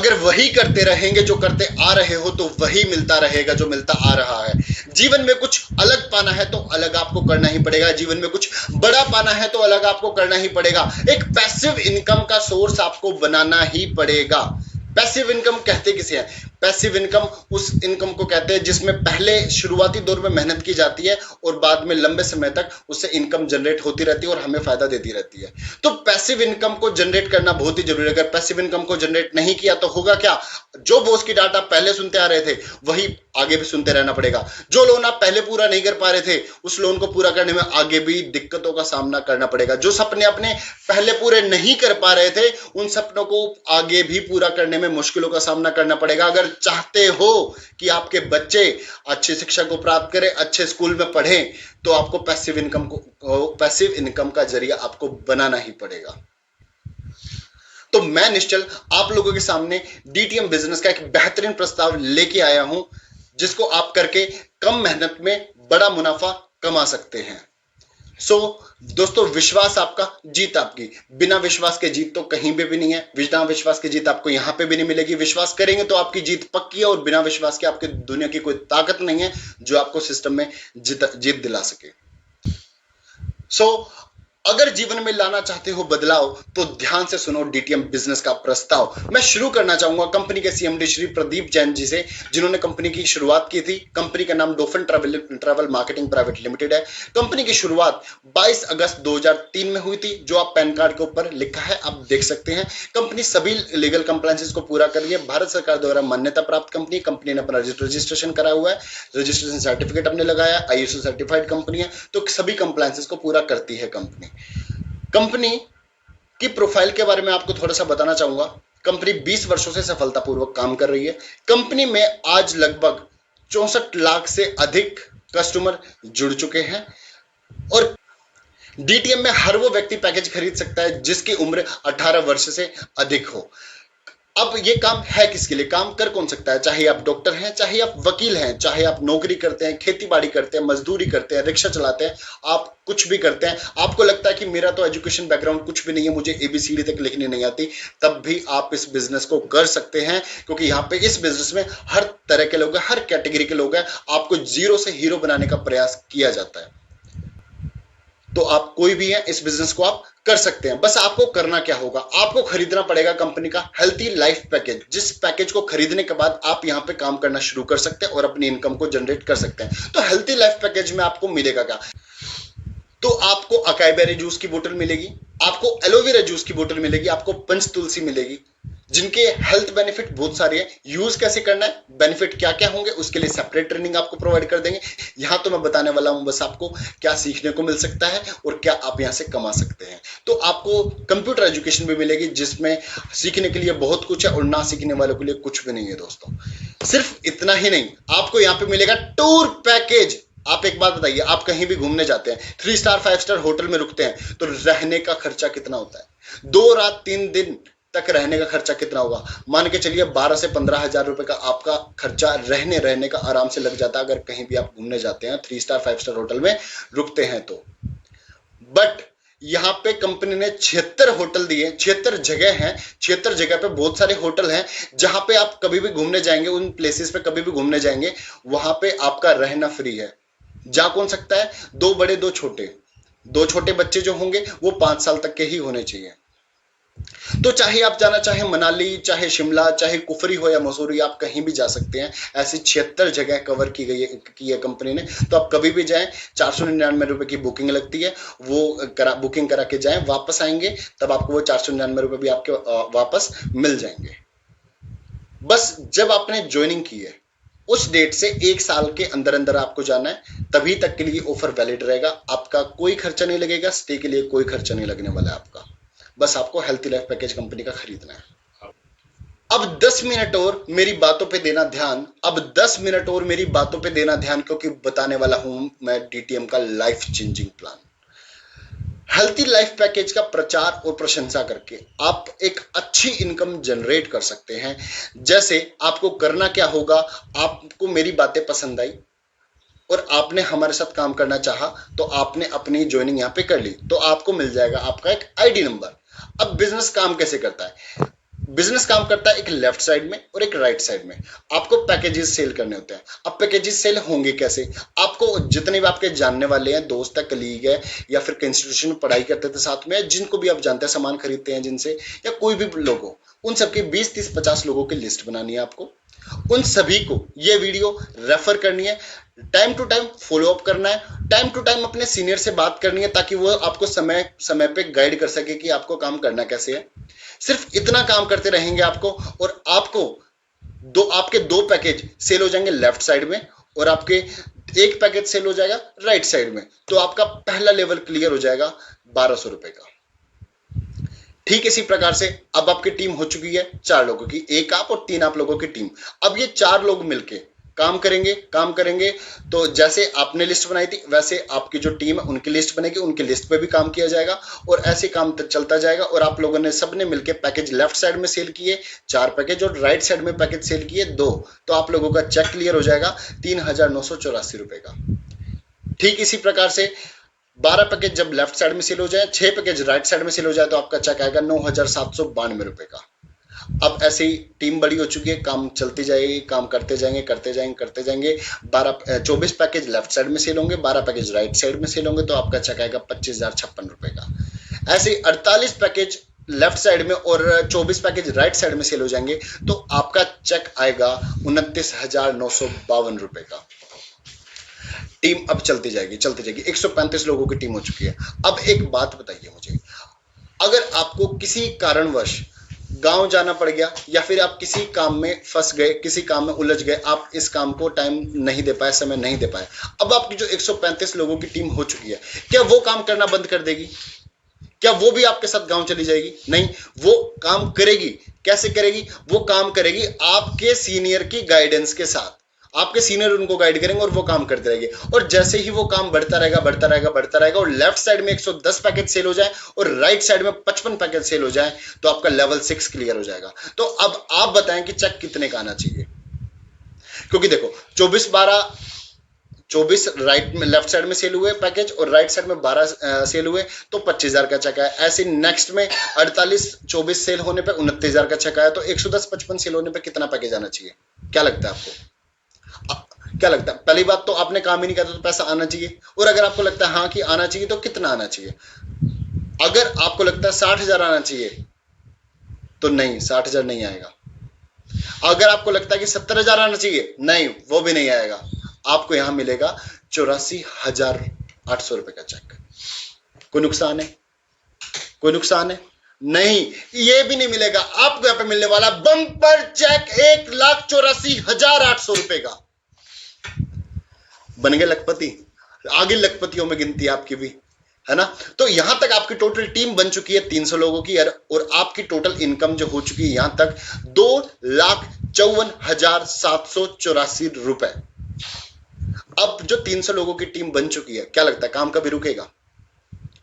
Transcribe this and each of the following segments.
अगर वही करते रहेंगे जो करते आ रहे हो तो वही मिलता रहेगा जो मिलता आ रहा है। जीवन में कुछ अलग पाना है तो अलग आपको करना ही पड़ेगा, जीवन में कुछ बड़ा पाना है तो अलग आपको करना ही पड़ेगा। एक पैसिव इनकम का सोर्स आपको बनाना ही पड़ेगा। पैसिव इनकम कहते किसे हैं? पैसिव इनकम उस इनकम को कहते हैं जिसमें पहले शुरुआती दौर में मेहनत की जाती है और बाद में लंबे समय तक उससे इनकम जनरेट होती रहती है और हमें फायदा देती रहती है। तो पैसिव इनकम को जनरेट करना बहुत ही जरूरी है। अगर पैसिव इनकम को जनरेट नहीं किया तो होगा क्या? जो बॉस की डांट आप पहले सुनते आ रहे थे वही आगे भी सुनते रहना पड़ेगा। जो लोन आप पहले पूरा नहीं कर पा रहे थे उस लोन को पूरा करने में आगे भी दिक्कतों का सामना करना पड़ेगा। जो सपने अपने पहले पूरे नहीं कर पा रहे थे उन सपनों को आगे भी पूरा करने में मुश्किलों का सामना करना पड़ेगा। अगर चाहते हो कि आपके बच्चे अच्छी शिक्षा को प्राप्त करें, अच्छे स्कूल में पढ़ें, तो आपको पैसिव इनकम का जरिया आपको बनाना ही पड़ेगा। तो मैं निश्चल आप लोगों के सामने डीटीएम बिजनेस का एक बेहतरीन प्रस्ताव लेके आया हूं जिसको आप करके कम मेहनत में बड़ा मुनाफा कमा सकते हैं। दोस्तों, विश्वास आपका, जीत आपकी। बिना विश्वास के जीत तो कहीं भी नहीं है। बिना विश्वास की जीत आपको यहां पे भी नहीं मिलेगी। विश्वास करेंगे तो आपकी जीत पक्की है और बिना विश्वास के आपके दुनिया की कोई ताकत नहीं है जो आपको सिस्टम में जीत दिला सके। अगर जीवन में लाना चाहते हो बदलाव तो ध्यान से सुनो डीटीएम बिजनेस का प्रस्ताव। मैं शुरू करना चाहूंगा कंपनी के सीएमडी श्री प्रदीप जैन जी से, जिन्होंने कंपनी की शुरुआत की थी। कंपनी का नाम dolphin travel marketing private limited है। कंपनी की शुरुआत 22 अगस्त 2003 में हुई थी, जो आप पैन कार्ड के ऊपर लिखा है आप देख सकते हैं। कंपनी सभी लीगल कंप्लायंसेस को पूरा कर रही है। भारत सरकार द्वारा मान्यता प्राप्त कंपनी। कंपनी ने अपना रजिस्ट्रेशन करा हुआ है, रजिस्ट्रेशन सर्टिफिकेट हमने लगाया, आईएसओ सर्टिफाइड कंपनी है, तो सभी कंप्लायंसेस को पूरा करती है कंपनी की प्रोफाइल के बारे में आपको थोड़ा सा बताना चाहूंगा। कंपनी 20 वर्षों से सफलतापूर्वक काम कर रही है। कंपनी में आज लगभग 64 लाख से अधिक कस्टमर जुड़ चुके हैं और डीटीएम में हर वो व्यक्ति पैकेज खरीद सकता है जिसकी उम्र 18 वर्ष से अधिक हो। अब ये काम है किसके लिए? काम कर कौन सकता है? चाहे आप डॉक्टर हैं, चाहे आप वकील हैं, चाहे आप नौकरी करते हैं, खेती बाड़ी करते हैं, मजदूरी करते हैं, रिक्शा चलाते हैं, आप कुछ भी करते हैं, आपको लगता है कि मेरा तो एजुकेशन बैकग्राउंड कुछ भी नहीं है, मुझे एबीसीडी तक लिखनी नहीं आती, तब भी आप इस बिजनेस को कर सकते हैं। क्योंकि यहाँ पे इस बिजनेस में हर तरह के लोग हैं, हर कैटेगरी के लोग हैं। आपको जीरो से हीरो बनाने का प्रयास किया जाता है। तो आप कोई भी है, इस बिजनेस को आप कर सकते हैं। बस आपको करना क्या होगा? आपको खरीदना पड़ेगा कंपनी का हेल्थी लाइफ पैकेज, जिस पैकेज को खरीदने के बाद आप यहां पे काम करना शुरू कर सकते हैं और अपनी इनकम को जनरेट कर सकते हैं। तो हेल्थी लाइफ पैकेज में आपको मिलेगा क्या? तो आपको अकाई बेरी जूस की बोतल मिलेगी, आपको एलोवेरा जूस की बोतल मिलेगी, आपको पंच तुलसी मिलेगी, जिनके हेल्थ बेनिफिट बहुत सारे हैं। यूज कैसे करना है, बेनिफिट क्या क्या होंगे, उसके लिए सेपरेट ट्रेनिंग आपको प्रोवाइड कर देंगे। यहां तो मैं बताने वाला हूं बस आपको क्या सीखने को मिल सकता है और क्या आप यहां से कमा सकते हैं। तो आपको कंप्यूटर एजुकेशन भी मिलेगी जिसमें सीखने के लिए बहुत कुछ है और ना सीखने वालों के लिए कुछ भी नहीं है। दोस्तों, सिर्फ इतना ही नहीं, आपको यहां पे मिलेगा टूर पैकेज। आप एक बात बताइए, आप कहीं भी घूमने जाते हैं, 3 स्टार 5 स्टार होटल में रुकते हैं, तो रहने का खर्चा कितना होता है? 2 रात 3 दिन तक रहने का खर्चा कितना होगा? मान के चलिए 12 से 15 हजार रुपए का आपका खर्चा रहने का आराम से लग जाता है, अगर कहीं भी आप घूमने जाते हैं, 3 स्टार 5 स्टार होटल में रुकते हैं तो। बट यहां पे कंपनी ने 76 होटल दिए, 76 जगह हैं, 76 जगह पे बहुत सारे होटल हैं जहां पे आप कभी भी घूमने जाएंगे, उन प्लेसेस पे कभी भी घूमने जाएंगे, वहां पे आपका रहना फ्री है। जा कौन सकता है? 2 बड़े 2 छोटे। 2 छोटे बच्चे जो होंगे वो 5 साल तक के ही होने चाहिए। तो चाहे आप जाना चाहे मनाली, चाहे शिमला, चाहे कुफरी हो या मसूरी, आप कहीं भी जा सकते हैं। ऐसी 76 जगह कवर की है कंपनी ने। तो आप कभी भी जाएं, 499 रुपए की बुकिंग लगती है, वो बुकिंग करा के जाएं, वापस आएंगे तब आपको वो 499 रुपए भी आपके वापस मिल जाएंगे। बस जब आपने ज्वाइनिंग की है उस डेट से 1 साल के अंदर अंदर आपको जाना है, तभी तक के लिए ऑफर वैलिड रहेगा। आपका कोई खर्चा नहीं लगेगा, स्टे के लिए कोई खर्चा नहीं लगने वाला है आपका। बस आपको हेल्थी लाइफ पैकेज कंपनी का खरीदना है। अब 10 मिनट और मेरी बातों पे देना ध्यान, अब 10 मिनट और मेरी बातों पे देना ध्यान, क्योंकि बताने वाला हूं मैं डीटीएम का life changing plan. Healthy life package का प्रचार और प्रशंसा करके आप एक अच्छी इनकम जनरेट कर सकते हैं। जैसे आपको करना क्या होगा, आपको मेरी बातें पसंद आई और आपने हमारे साथ काम करना चाहा, तो आपने अपनी ज्वाइनिंग यहां पे कर ली, तो आपको मिल जाएगा आपका एक आईडी नंबर। अब बिजनेस काम कैसे करता है? बिजनेस काम करता है एक लेफ्ट साइड में और एक राइट साइड में। आपको पैकेजेस सेल करने होते हैं। अब पैकेजेस सेल होंगे कैसे? आपको जितने भी आपके जानने वाले हैं, दोस्त है, कलीग है, या फिर इंस्टीट्यूशन में पढ़ाई करते थे साथ में, जिनको भी आप जानते हैं, सामान खरीदते हैं जिनसे, या कोई भी लोग हो, उन सबके 20, 30, 50 लोगों की लिस्ट बनानी है आपको। उन सभी को ये वीडियो रेफर करनी है, time to time follow up करना है, टाइम टू टाइम अपने सीनियर से बात करनी है, ताकि वो आपको समय समय पे गाइड कर सके कि आपको काम करना कैसे है। सिर्फ इतना काम करते रहेंगे आपको, और आपको आपके दो पैकेज सेल हो जाएंगे लेफ्ट साइड में, और आपके एक पैकेज सेल हो जाएगा राइट साइड में। तो आपका पहला लेवल क्लियर हो जाएगा 1200 रुपए का। ठीक इसी प्रकार से अब आपकी टीम हो चुकी है 4 लोगों की, एक आप और 3 आप लोगों की टीम। अब ये 4 लोग मिलके काम करेंगे। तो जैसे आपने लिस्ट बनाई थी, वैसे आपकी जो टीम है उनकी लिस्ट बनेगी, उनकी लिस्ट पे भी काम किया जाएगा, और ऐसे काम चलता जाएगा। और आप लोगों ने सबने मिलके पैकेज लेफ्ट साइड में सेल किए 4 पैकेज, और राइट साइड में पैकेज सेल किए 2। तो आप लोगों का चेक क्लियर हो जाएगा 3,984 रुपए का। ठीक इसी प्रकार से 12 पैकेज जब लेफ्ट साइड में सेल हो जाए, 6 पैकेज राइट साइड में सेल हो जाए, तो आपका चेक आएगा 9,792 रुपए का। अब ऐसे ही टीम बड़ी हो चुकी है, काम चलती जाएगी, काम करते जाएंगे। 24 पैकेज लेफ्ट साइड में सेल होंगे, 12 पैकेज राइट साइड में सेल होंगे, तो आपका चेक आएगा 25,056 रुपए का। ऐसे 48 पैकेज लेफ्ट साइड में और 24 पैकेज राइट साइड में सेल हो जाएंगे, तो आपका चेक आएगा 29,952 रुपए का। टीम अब चलती जाएगी 135 लोगों की टीम हो चुकी है। अब एक बात बताइए मुझे, अगर आपको किसी कारणवश गांव जाना पड़ गया, या फिर आप किसी काम में फंस गए, किसी काम में उलझ गए, आप इस काम को टाइम नहीं दे पाए, समय नहीं दे पाए, अब आपकी जो 135 लोगों की टीम हो चुकी है, क्या वो काम करना बंद कर देगी? क्या वो भी आपके साथ गांव चली जाएगी? नहीं, वो काम करेगी। कैसे करेगी? वो काम करेगी आपके सीनियर की गाइडेंस के साथ। आपके सीनियर उनको गाइड करेंगे और वो काम करते रहेंगे, और जैसे ही वो काम बढ़ता रहेगा, और लेफ्ट साइड में 110 पैकेज सेल हो जाए और राइट साइड में 55 पैकेज सेल हो जाए, तो आपका लेवल 6 क्लियर हो जाएगा। तो अब आप बताएं कि चेक कितने का आना चाहिए? क्योंकि देखो 24 राइट में लेफ्ट साइड में सेल हुए पैकेज, और राइट साइड में 12 सेल हुए, तो 25,000 का चेक आया। ऐसे नेक्स्ट में 48 24 सेल होने पे 29,000 का चेक आया। तो 110 55 सेल होने पे कितना पैकेज आना चाहिए? क्या लगता है आपको? क्या लगता है? पहली बात तो आपने काम ही नहीं किया, तो पैसा आना चाहिए। और अगर आपको लगता है हाँ कि आना चाहिए, तो कितना आना चाहिए? अगर आपको लगता है 60,000 आना चाहिए, तो नहीं, 60,000 नहीं आएगा। अगर आपको लगता है कि 70,000 आना चाहिए, नहीं, वो भी नहीं आएगा। आपको यहां मिलेगा 84,800 रुपए का चेक। कोई नुकसान है? कोई नुकसान है? नहीं, ये भी नहीं मिलेगा। आपको यहां पे मिलने वाला बम्पर चेक 1,84,800 रुपए का। बन गए लखपति। आगे लखपतियों में गिनती आपकी भी, है ना? तो यहां तक आपकी टोटल टीम बन चुकी है 300 लोगों की, और आपकी टोटल इनकम जो हो चुकी है यहां तक 2,54,784 रुपए। अब जो 300 लोगों की टीम बन चुकी है, क्या लगता है काम कभी रुकेगा?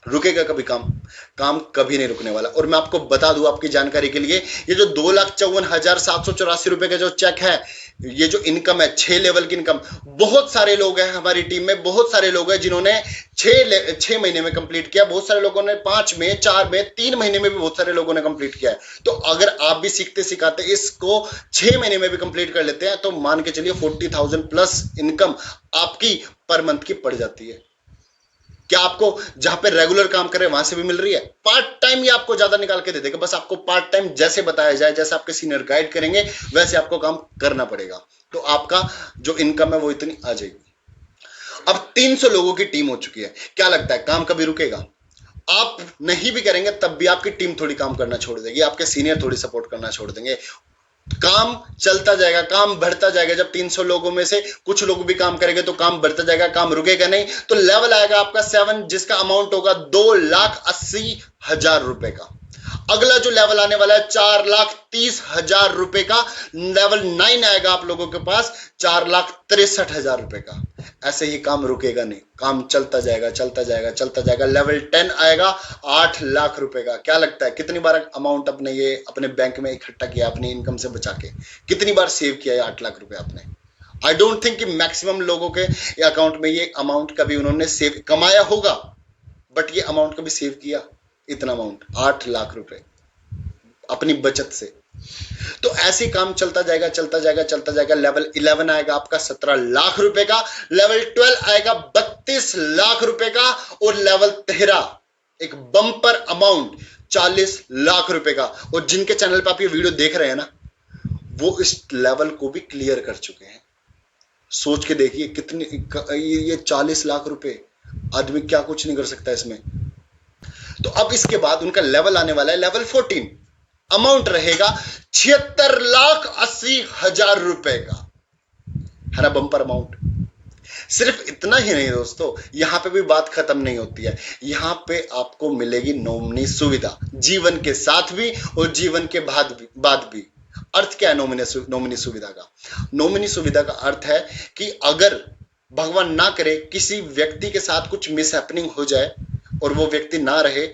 रुकेगा कभी काम? काम कभी नहीं रुकने वाला। और मैं आपको बता दूं आपकी जानकारी के लिए, ये जो 2,54,784 रुपए का जो चेक है, ये जो इनकम है 6 लेवल की इनकम, बहुत सारे लोग हैं हमारी टीम में, बहुत सारे लोग हैं जिन्होंने 6 महीने में कंप्लीट किया, बहुत सारे लोगों ने 5 में, 4 में, 3 महीने में भी बहुत सारे लोगों ने कंप्लीट किया है। तो अगर आप भी सीखते सिखाते इसको 6 महीने में भी कंप्लीट कर लेते हैं, तो मान के चलिए 40,000 प्लस इनकम आपकी पर मंथ की पड़ जाती है। क्या आपको जहां पे रेगुलर काम कर रहे हैं वहां से भी मिल रही है? पार्ट टाइम ही आपको ज्यादा निकाल के दे देगा। बस आपको पार्ट टाइम जैसे बताया जाए, जैसे आपके सीनियर गाइड करेंगे, वैसे आपको काम करना पड़ेगा। तो आपका जो इनकम है वो इतनी आ जाएगी। अब 300 लोगों की टीम हो चुकी है। क्या लगता है काम कभी रुकेगा? आप नहीं भी करेंगे तब भी आपकी टीम थोड़ी काम करना छोड़ देगी, आपके सीनियर थोड़ी सपोर्ट करना छोड़ देंगे। काम चलता जाएगा, काम बढ़ता जाएगा। जब 300 लोगों में से कुछ लोग भी काम करेंगे तो काम बढ़ता जाएगा, काम रुकेगा नहीं। तो लेवल आएगा आपका 7, जिसका अमाउंट होगा 2,80,000 रुपए का। अगला जो लेवल आने वाला है 4,30,000 रुपए का। लेवल 9 आएगा आप लोगों के पास 4,63,000 रुपए का। ऐसे ही काम रुकेगा नहीं, काम चलता जाएगा। लेवल 10 आएगा 8 लाख रुपए का। क्या लगता है कितनी बार अमाउंट अपने बैंक में इकट्ठा किया, अपनी इनकम से बचा के? कितनी बार सेव किया है 8 लाख रुपए आपने? आई डोंट थिंक कि मैक्सिमम लोगों के अकाउंट में ये अमाउंट कभी उन्होंने सेव कमाया होगा, बट ये अमाउंट कभी सेव किया? इतना अमाउंट 8 लाख रुपए अपनी बचत से। तो ऐसे काम चलता जाएगा चलता जाएगा चलता जाएगा। लेवल 11 आएगा आपका 17 लाख रुपए का, लेवल 12 आएगा 32 लाख रुपए का, और लेवल 13 एक बम्पर अमाउंट 40 लाख रुपए का। और जिनके चैनल पे आप ये वीडियो देख रहे हैं ना, वो इस लेवल को भी क्लियर कर चुके हैं। सोच के देखिए कितने, ये 40 लाख रुपए, आदमी क्या कुछ नहीं कर सकता इसमें। तो अब इसके बाद उनका लेवल आने वाला है लेवल 14, अमाउंट रहेगा 76,80,000 रुपए का, है ना, बम्पर अमाउंट। सिर्फ इतना ही नहीं दोस्तों, यहां पे भी बात खत्म नहीं होती है। यहां पे आपको मिलेगी नॉमिनी सुविधा, जीवन के साथ भी और जीवन के बाद भी। अर्थ क्या है नॉमिनी सुविधा का? नॉमिनी सुविधा का अर्थ है कि अगर भगवान ना करे किसी व्यक्ति के साथ कुछ मिसहैपनिंग हो जाए और वो व्यक्ति ना रहे,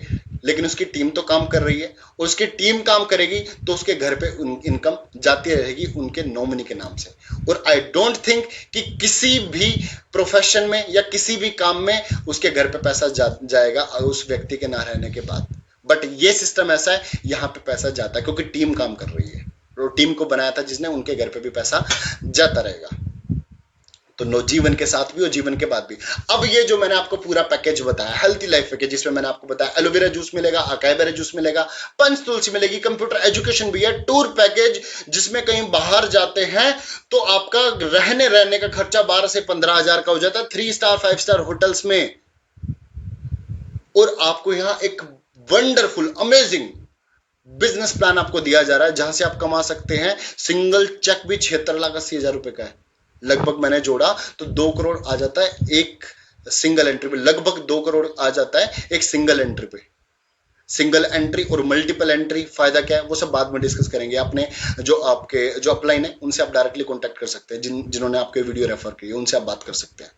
लेकिन उसकी टीम तो काम कर रही है, और उसकी टीम काम करेगी तो उसके घर पे इनकम जाती रहेगी उनके नॉमिनी के नाम से। और आई डोंट थिंक कि किसी भी प्रोफेशन में या किसी भी काम में उसके घर पे पैसा जाएगा उस व्यक्ति के ना रहने के बाद। बट ये सिस्टम ऐसा है, यहाँ पे पैसा जाता है क्योंकि टीम काम कर रही है, और टीम को बनाया था जिसने, उनके घर पे भी पैसा जाता रहेगा। तो नो, जीवन के साथ भी और जीवन के बाद भी। अब ये जो मैंने आपको पूरा पैकेज बताया, हेल्थी लाइफ पैकेज, जिसमें मैंने आपको बताया एलोवेरा जूस मिलेगा, अकाई बेरी जूस मिलेगा, पंच तुलसी मिलेगी, कंप्यूटर एजुकेशन भी है, टूर पैकेज जिसमें कहीं बाहर जाते हैं तो आपका रहने का खर्चा 12 से 15 हजार का हो जाता है 3 स्टार 5 स्टार होटल्स में। और आपको यहाँ एक वंडरफुल अमेजिंग बिजनेस प्लान आपको दिया जा रहा है, जहां से आप कमा सकते हैं। सिंगल चेक भी 76,80,000 रुपए का है, लगभग मैंने जोड़ा तो 2 करोड़ आ जाता है एक सिंगल एंट्री पे, लगभग 2 करोड़ आ जाता है एक सिंगल एंट्री पे। सिंगल एंट्री और मल्टीपल एंट्री फायदा क्या है वो सब बाद में डिस्कस करेंगे। आपने जो आपके जो अपलाइन है उनसे आप डायरेक्टली कांटेक्ट कर सकते हैं, जिन्होंने आपके वीडियो रेफर की उनसे आप बात कर सकते हैं।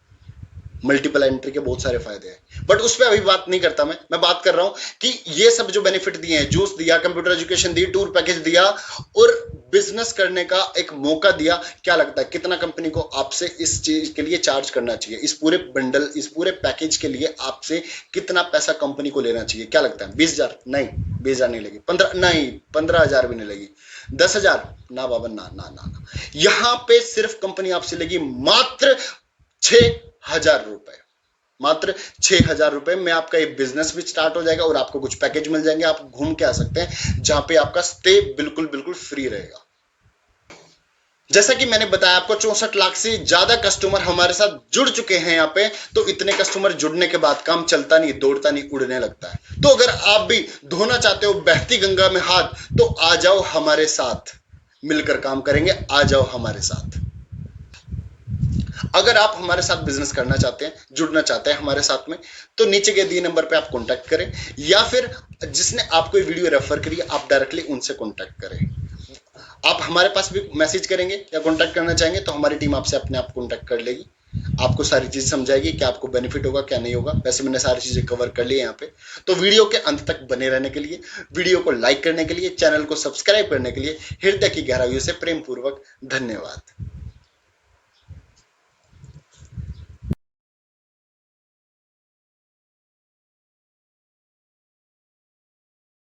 मल्टीपल एंट्री के बहुत सारे फायदे हैं, बट उस पर अभी बात नहीं करता। मैं बात कर रहा हूं कि ये सब जो बेनिफिट दिए हैं, जूस दिया, कंप्यूटर एजुकेशन दी, टूर पैकेज दिया और बिजनेस करने का एक मौका दिया, क्या लगता है कितना कंपनी को आपसे इस चीज के लिए चार्ज करना चाहिए? इस पूरे बंडल, इस पूरे पैकेज के लिए आपसे कितना पैसा कंपनी को लेना चाहिए? क्या लगता है? 20,000? नहीं, 20,000 नहीं लगी। 15,000 भी नहीं लगी। 10,000? ना बाबा, ना ना ना ना। यहां पे सिर्फ कंपनी आपसे लेगी मात्र 6,000 रुपए, मात्र 6,000 रुपए में आपका ये बिजनेस भी स्टार्ट हो जाएगा और आपको कुछ पैकेज मिल जाएंगे। आप घूम के आ सकते हैं, जहां पे आपका स्टे बिल्कुल बिल्कुल फ्री रहेगा। जैसा कि मैंने बताया आपको, 64 लाख से ज्यादा कस्टमर हमारे साथ जुड़ चुके हैं यहाँ पे। तो इतने कस्टमर जुड़ने के बाद काम चलता नहीं, दौड़ता नहीं, उड़ने लगता है। तो अगर आप भी धोना चाहते हो बहती गंगा में हाथ, तो आ जाओ हमारे साथ, मिलकर काम करेंगे। आ जाओ हमारे साथ। अगर आप हमारे साथ बिजनेस करना चाहते हैं, जुड़ना चाहते हैं हमारे साथ में, तो नीचे के दिए नंबर पे आप कांटेक्ट करें, या फिर जिसने आपको ये वीडियो रेफर करी आप डायरेक्टली उनसे कांटेक्ट करें। आप हमारे पास भी मैसेज करेंगे या कांटेक्ट करना चाहेंगे तो हमारी टीम आपसे अपने आप कांटेक्ट कर लेगी, आपको सारी चीजें समझाएगी क्या आपको बेनिफिट होगा क्या नहीं होगा। वैसे मैंने सारी चीजें कवर कर ली है यहाँ पे। तो वीडियो के अंत तक बने रहने के लिए, वीडियो को लाइक करने के लिए, चैनल को सब्सक्राइब करने के लिए हृदय की गहराइयों से प्रेम पूर्वक धन्यवाद।